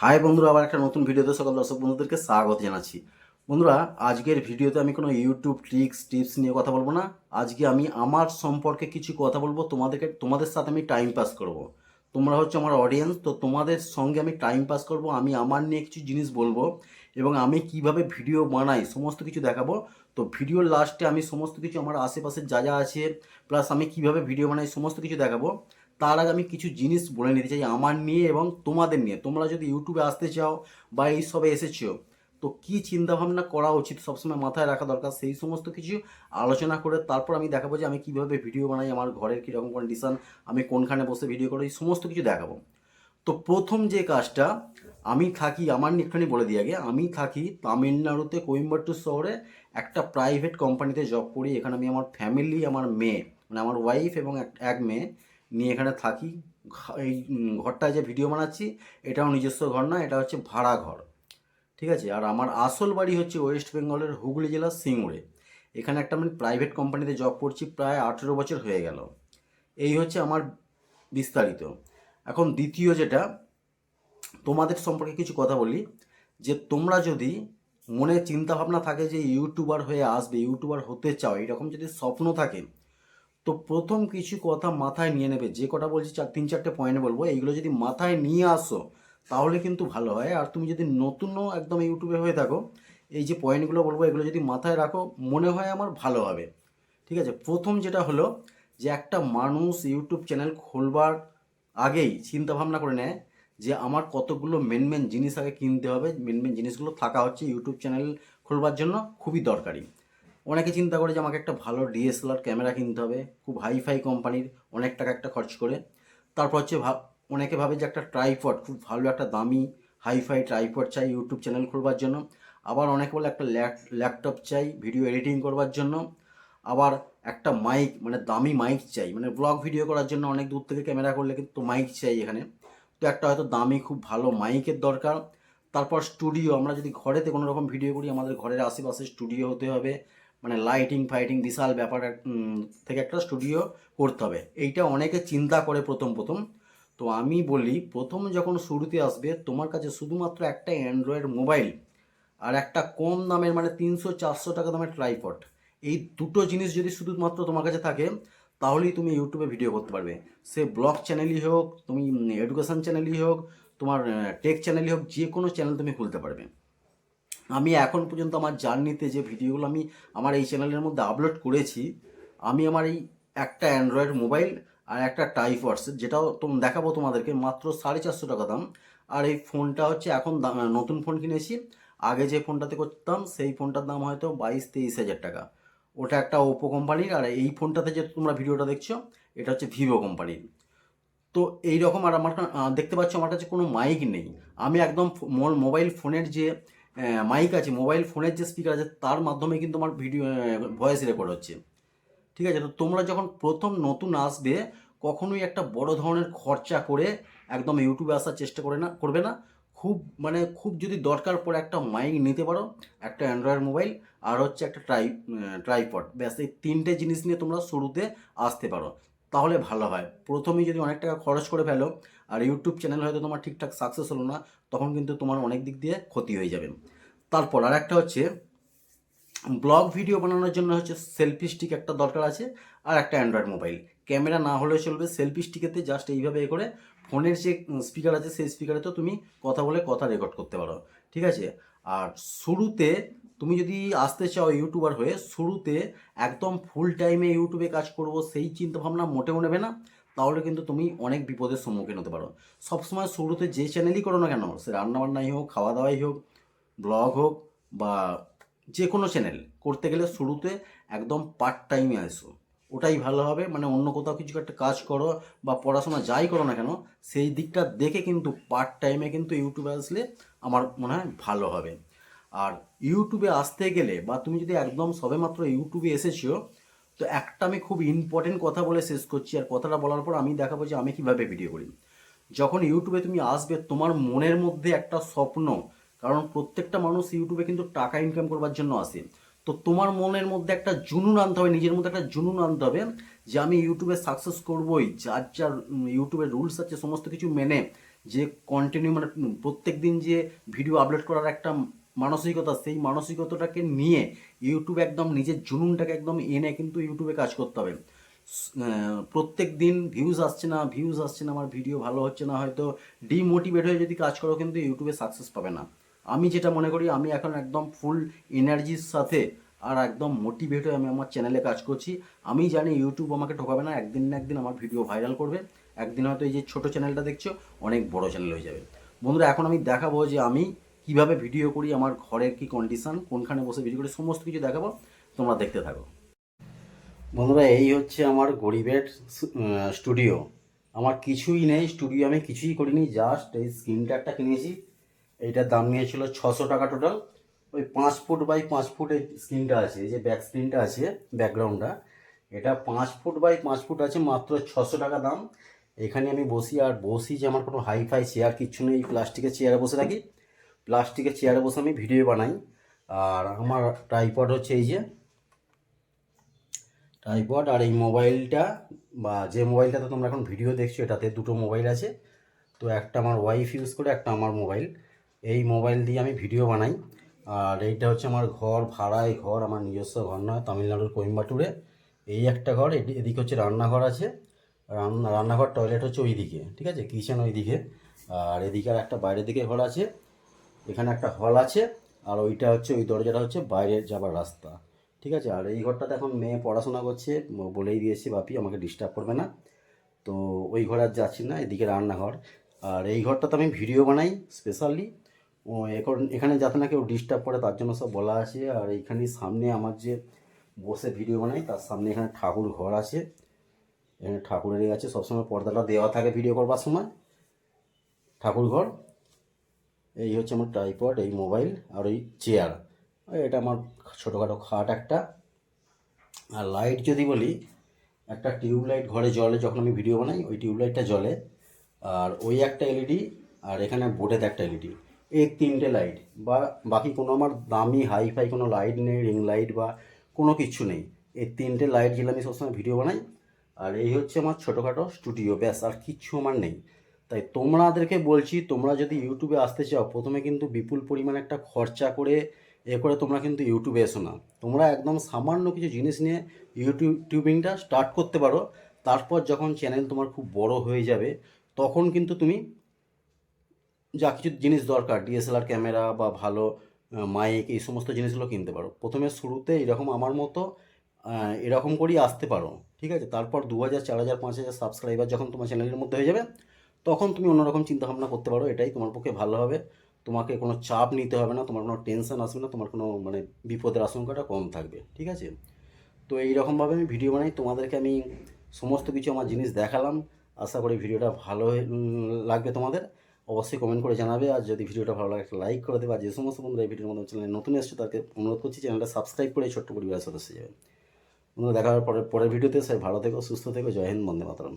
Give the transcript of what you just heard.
High বন্ধুরা, আবার একটা নতুন ভিডিওতে সকল দর্শক বন্ধুদেরকে স্বাগত জানাচ্ছি। বন্ধুরা, আজকের ভিডিওতে আমি কোনো ইউটিউব টিপস নিয়ে কথা বলবো না। আজকে আমি আমার সম্পর্কে কিছু কথা বলবো, তোমাদের সাথে আমি টাইম পাস করব। তোমরা হচ্ছে আমার অডিয়েন্স, তো তোমাদের সঙ্গে আমি টাইম পাস করব। আমি আমার নিয়ে কিছু জিনিস বলবো এবং আমি কিভাবে ভিডিও বানাই সমস্ত কিছু দেখাবো। তো ভিডিওর লাস্টে আমি সমস্ত কিছু আমার আশেপাশে যা যা আছে, প্লাস আমি কিভাবে ভিডিও বানাই সমস্ত কিছু দেখাবো। তার আগে আমি কিছু জিনিস বলে নিতে চাই আমার নিয়ে এবং তোমাদের নিয়ে। তোমরা যদি ইউটিউবে আসতে চাও বা এই সবে এসেছো, তো কী চিন্তাভাবনা করা উচিত সবসময় মাথায় রাখা দরকার, সেই সমস্ত কিছু আলোচনা করে তারপর আমি দেখাবো যে আমি কীভাবে ভিডিও বানাই, আমার ঘরের কীরকম কন্ডিশন, আমি কোনখানে বসে ভিডিও করি, এই সমস্ত কিছু দেখাবো। তো প্রথম যে কাজটা, আমি থাকি, আমার নিয়ে একটুখানি বলে দিই আগে, আমি থাকি তামিলনাড়ুতে কোয়েম্বাটুর শহরে একটা প্রাইভেট কোম্পানিতে জব করি। এখানে আমি আমার ফ্যামিলি, আমার মেয়ে মানে আমার ওয়াইফ এবং এক মেয়ে নিয়ে এখানে থাকি। এই ঘরটায় যে ভিডিও বানাচ্ছি এটাও নিজস্ব ঘর না, এটা হচ্ছে ভাড়া ঘর, ঠিক আছে। আর আমার আসল বাড়ি হচ্ছে ওয়েস্ট বেঙ্গলের হুগলি জেলার সিঙ্গুরে। এখানে একটা আমি প্রাইভেট কোম্পানিতে জব করছি, প্রায় 18 বছর হয়ে গেল। এই হচ্ছে আমার বিস্তারিত। এখন দ্বিতীয় যেটা, তোমাদের সম্পর্কে কিছু কথা বলি। যে তোমরা যদি মনে চিন্তা ভাবনা থাকে যে ইউটিউবার হয়ে আসবে, ইউটিউবার হতে চাও, এরকম যদি স্বপ্ন থাকে, তো প্রথম কিছু কথা মাথায় নিয়ে নেবে। যে কটা বলছি 3-4টে পয়েন্ট বলবো, এইগুলো যদি মাথায় নিয়ে আসো তাহলে কিন্তু ভালো হয়। আর তুমি যদি নতুনও একদম ইউটিউবে হয়ে থাকো, এই যে পয়েন্টগুলো বলবো এগুলো যদি মাথায় রাখো, মনে হয় আমার ভালো হবে, ঠিক আছে। প্রথম যেটা হলো যে একটা মানুষ ইউটিউব চ্যানেল খোলবার আগেই চিন্তা ভাবনা করে নেয় যে আমার কতগুলো মেন জিনিস আগে কিনতে হবে। মেন জিনিসগুলো থাকা হচ্ছে ইউটিউব চ্যানেল খোলবার জন্য খুবই দরকারি। অনেকে চিন্তা করে যে আমাকে একটা ভালো ডিএসএলআর ক্যামেরা কিনতে হবে, খুব হাইফাই কোম্পানির, অনেক টাকা একটা খরচ করে। তারপর হচ্ছে অনেকে ভাবে যে একটা ট্রাইপড, খুব ভালো একটা দামি হাইফাই ট্রাইপড চাই ইউটিউব চ্যানেল খোলবার জন্য। আবার অনেকে বলে একটা ল্যাপটপ চাই ভিডিও এডিটিং করবার জন্য। আবার একটা মাইক, মানে দামি মাইক চাই, মানে ব্লগ ভিডিও করার জন্য অনেক দূর থেকে ক্যামেরা করলে কিন্তু মাইক চাই এখানে। তো একটা হয়তো দামি খুব ভালো মাইকের দরকার। তারপর স্টুডিও, আমরা যদি ঘরেতে কোনো রকম ভিডিও করি, আমাদের ঘরের আশেপাশে স্টুডিও হতে হবে, মানে লাইটিং ফাইটিং বিশাল ব্যাপার থেকে একটা স্টুডিও করতে হবে। এইটা অনেকে চিন্তা করে প্রথম প্রথম। তো আমি বলি, প্রথম যখন শুরুতে আসবে তোমার কাছে শুধুমাত্র একটা অ্যান্ড্রয়েড মোবাইল আর একটা কম দামের মানে 300-400 টাকা দামের ট্রাইপড, এই দুটো জিনিস যদি শুধুমাত্র তোমার কাছে থাকে, তাহলেই তুমি ইউটিউবে ভিডিও করতে পারবে। সে ব্লগ চ্যানেলই হোক, তুমি এডুকেশন চ্যানেলই হোক, তোমার টেক চ্যানেলই হোক, যে কোনো চ্যানেল তুমি খুলতে পারবে। আমি এখন পর্যন্ত আমার জার্নিতে যে ভিডিওগুলো আমি আমার এই চ্যানেলের মধ্যে আপলোড করেছি, আমি আমার এই একটা অ্যান্ড্রয়েড মোবাইল আর একটা টাইপডস, যেটাও দেখাবো তোমাদেরকে, মাত্র 450 টাকা দাম। আর এই ফোনটা হচ্ছে এখন নতুন ফোন কিনেছি। আগে যে ফোনটাতে করতাম সেই ফোনটার দাম হয়তো 22-23 হাজার টাকা। ওটা একটা ওপো কোম্পানির। আর এই ফোনটাতে যে তোমরা ভিডিওটা দেখছো, এটা হচ্ছে ভিভো কোম্পানির। তো এই রকম। আর আমার দেখতে পাচ্ছ আমার কাছে কোনো মাইক নেই। আমি একদম মোবাইল ফোনের যে মাইক আছে, মোবাইল ফোনের যে স্পিকার আছে, তার মাধ্যমে কিন্তু আমার ভিডিও ভয়েস রেকর্ড হচ্ছে, ঠিক আছে। তো তোমরা যখন প্রথম নতুন আসবে, কখনোই একটা বড় ধরনের খরচা করে একদম ইউটিউবে আসার চেষ্টা করবে না। খুব মানে খুব যদি দরকার পড়ে একটা মাইক নিতে পারো, একটা অ্যান্ড্রয়েড মোবাইল, আর হচ্ছে একটা ট্রাইপড, ব্যাস এই তিনটে জিনিস নিয়ে তোমরা শুরুতে আসতে পারো, তাহলে ভালো হয়। প্রথমেই যদি অনেক টাকা খরচ করে ফেলো আর ইউটিউব চ্যানেল হয়তো তোমার ঠিকঠাক সাকসেস হলো না, তখন কিন্তু তোমার অনেক দিক দিয়ে ক্ষতি হয়ে যাবে। তারপর আর একটা হচ্ছে, ব্লগ ভিডিও বানানোর জন্য হচ্ছে সেলফি স্টিক একটা দরকার আছে, আর একটা অ্যান্ড্রয়েড মোবাইল। ক্যামেরা না হলেও চলবে, সেলফি স্টিকেতে জাস্ট এইভাবে করে ফোনের যে স্পিকার আছে সেই স্পিকারে তো তুমি কথা বলে কথা রেকর্ড করতে পারো, ঠিক আছে। আর শুরুতে তুমি যদি আসতে চাও ইউটিউবার হয়ে, শুরুতে একদম ফুল টাইমে ইউটিউবে কাজ করব সেই চিন্তা ভাবনা মোটেও নেবে না, তাহলে কিন্তু তুমি অনেক বিপদের সম্মুখীন হতে পারো। সবসময় শুরুতে যে চ্যানেলই করো না কেন, সে রান্নাবান্নাই হোক, খাওয়া দাওয়াই হোক, ব্লগ হোক, বা যে কোনো চ্যানেল করতে গেলে শুরুতে একদম পার্ট টাইমে আসো, ওটাই ভালো হবে। মানে অন্য কোথাও কিছু একটা কাজ করো বা পড়াশোনা যাই করো না কেন, সেই দিকটা দেখে কিন্তু পার্ট টাইমে কিন্তু ইউটিউবে আসলে আমার মনে হয় ভালো হবে। আর ইউটিউবে আসতে গেলে, বা তুমি যদি একদম সবেমাত্র ইউটিউবে এসেছো, তো একটা আমি খুব ইম্পর্টেন্ট কথা বলে শেষ করছি। আর কথাটা বলার পর আমি দেখাবো যে আমি কীভাবে ভিডিও করি। যখন ইউটিউবে তুমি আসবে, তোমার মনের মধ্যে একটা স্বপ্ন, কারণ প্রত্যেকটা মানুষ ইউটিউবে কিন্তু টাকা ইনকাম করবার জন্য আসে। তো তোমার মনের মধ্যে একটা জুনুন আনতে হবে, নিজের মধ্যে একটা জুনুন আনতে হবে যে আমি ইউটিউবে সাকসেস করবই, যার যার ইউটিউবের রুলস আছে সমস্ত কিছু মেনে যে কন্টিনিউ মানে প্রত্যেক দিন যে ভিডিও আপলোড করার একটা মানসিকতা, সেই মানসিকতাটাকে নিয়ে ইউটিউব একদম নিজের জুনুনটাকে একদম এনে কিন্তু ইউটিউবে কাজ করতে হবে। প্রত্যেক দিন ভিউজ আসছে না আমার ভিডিও ভালো হচ্ছে না, হয়তো ডিমোটিভেট হয়ে যদি কাজ করো কিন্তু ইউটিউবে সাকসেস পাবে না। আমি যেটা মনে করি, আমি এখন একদম ফুল এনার্জির সাথে আর একদম মোটিভেট হয়ে আমি আমার চ্যানেলে কাজ করছি। আমি জানি ইউটিউব আমাকে ঠকাবে না, একদিন না একদিন আমার ভিডিও ভাইরাল করবে, একদিন হয়তো এই যে ছোটো চ্যানেলটা দেখছো অনেক বড় চ্যানেল হয়ে যাবে। বন্ধুরা, এখন আমি দেখাবো যে আমি কিভাবে ভিডিও করি, আমার ঘরের কি কন্ডিশন, কোনখানে বসে ভিডিও করি, সমস্ত কিছু দেখাবো, তোমরা দেখতে থাকো। বন্ধুরা, এই হচ্ছে আমার গরিবের স্টুডিও। আমার কিছুই নেই স্টুডিও, আমি কিছুই করিনি, জাস্ট এই স্ক্রিনটা একটা কিনেছি। এইটার দাম নিয়েছিল 600 টাকা টোটাল। ওই 5 ফুট বাই 5 ফুট এই স্ক্রিনটা আছে, এই যে ব্যাক স্ক্রিনটা আছে, ব্যাকগ্রাউন্ডটা, এটা 5 ফুট বাই 5 ফুট আছে, মাত্র 600 টাকা দাম। এখানে আমি বসি, আর বসি যে আমার কোনো হাইফাই চেয়ার কিচ্ছু নেই, প্লাস্টিকের চেয়ারে বসে থাকি, প্লাস্টিকের চেয়ারে বসে আমি ভিডিও বানাই। আর আমার ট্রাইপড হচ্ছে এই যে ট্রাইপড, আর এই মোবাইলটা বা যে মোবাইলটাতে তোমরা এখন ভিডিও দেখছো, এটাতে দুটো মোবাইল আছে। তো একটা আমার ওয়াইফ ইউজ করে, একটা আমার মোবাইল, এই মোবাইল দিয়ে আমি ভিডিও বানাই। আর এইটা হচ্ছে আমার ঘর, ভাড়ায় ঘর, আমার নিজস্ব ঘর নয়, তামিলনাড়ুর কোয়েম্বাটুরে। এই একটা ঘর, এদিকে হচ্ছে রান্নাঘর আছে, রান্নাঘর টয়লেট হচ্ছে ওই দিকে, ঠিক আছে, কিচেন ওই দিকে। আর এদিকে আর একটা বাইরের দিকে ঘর আছে, এখানে একটা হল আছে, আর ওইটা হচ্ছে, ওই দরজাটা হচ্ছে বাইরে যাবার রাস্তা, ঠিক আছে। আর এই ঘরটাতে এখন মেয়ে পড়াশোনা করছে, বলেই দিয়েছে বাপি আমাকে ডিস্টার্ব করবে না, তো ওই ঘরে আর যাচ্ছি না, এদিকে রান্নাঘর। আর এই ঘরটাতে আমি ভিডিও বানাই স্পেশালি, ও এখন এখানে যাতে না কেউ ডিস্টার্ব করে তার জন্য সব বলা আছে। আর এইখানে সামনে আমার যে বসে ভিডিও বানাই, তার সামনে এখানে ঠাকুর ঘর আছে, এখানে ঠাকুরেরই আছে, সবসময় পর্দাটা দেওয়া থাকে ভিডিও করবার সময়, ঠাকুর ঘর। এই হচ্ছে আমার ট্রাইপড, এই মোবাইল, আর ওই চেয়ার, এটা আমার ছোটোখাটো খাট একটা। আর লাইট যদি বলি, একটা টিউবলাইট ঘরে জ্বলে যখন আমি ভিডিও বানাই, ওই টিউবলাইটটা জ্বলে। আর ওই একটা এলইডি, আর এখানে বোর্ডেতে একটা এলইডি, এই 3টে লাইট। বা বাকি কোনো আমার দামি হাইফাই কোনো লাইট নেই, রিং লাইট বা কোনো কিছু নেই, এই 3টে লাইট জ্বলে আমি সবসময় ভিডিও বানাই। আর এই হচ্ছে আমার ছোটোখাটো স্টুডিও, ব্যাস, আর কিচ্ছু আমার নেই। তাই তোমাদেরকে বলছি, তোমরা যদি ইউটিউবে আসতে চাও, প্রথমে কিন্তু বিপুল পরিমাণে একটা খরচা করে করে তোমরা কিন্তু ইউটিউবে এসো না। তোমরা একদম সামান্য কিছু জিনিস নিয়ে ইউটিউবিংটা স্টার্ট করতে পারো। তারপর যখন চ্যানেল তোমার খুব বড় হয়ে যাবে, তখন কিন্তু তুমি যা কিছু জিনিস দরকার, ডিএসএলআর ক্যামেরা বা ভালো মাইক, এই সমস্ত জিনিসগুলো কিনতে পারো। প্রথমে শুরুতে এরকম আমার মতো এরকম করেই আসতে পারো, ঠিক আছে। তারপর 2000, 4000, 5000 সাবস্ক্রাইবার যখন তোমার চ্যানেলের মধ্যে হয়ে যাবে, তখন তুমি অন্যরকম চিন্তাভাবনা করতে পারো, এটাই তোমার পক্ষে ভালো হবে। তোমাকে কোনো চাপ নিতে হবে না, তোমার কোনো টেনশন আসবে না, তোমার কোনো মানে বিপদের আশঙ্কাটা কম থাকবে, ঠিক আছে। তো এইরকমভাবে আমি ভিডিও বানাই, তোমাদেরকে আমি সমস্ত কিছু আমার জিনিস দেখালাম। আশা করি ভিডিওটা ভালো লাগবে তোমাদের। অবশ্যই কমেন্ট করে জানাবে, আর যদি ভিডিওটা ভালো লাগে একটা লাইক করে দেবে। আর যে সমস্ত বন্ধুরা এই ভিডিওর মধ্যে চ্যানেলে নতুন এসছে, তাকে অনুরোধ করছি চ্যানেলটা সাবস্ক্রাইব করে এই ছোট্ট পরিবারের সদস্য যাবে। বন্ধুরা, দেখা হবে পরের ভিডিওতে। সবাই ভালো থেকো, সুস্থ থেকো, জয় হিন্দ, বন্দে মাতরম।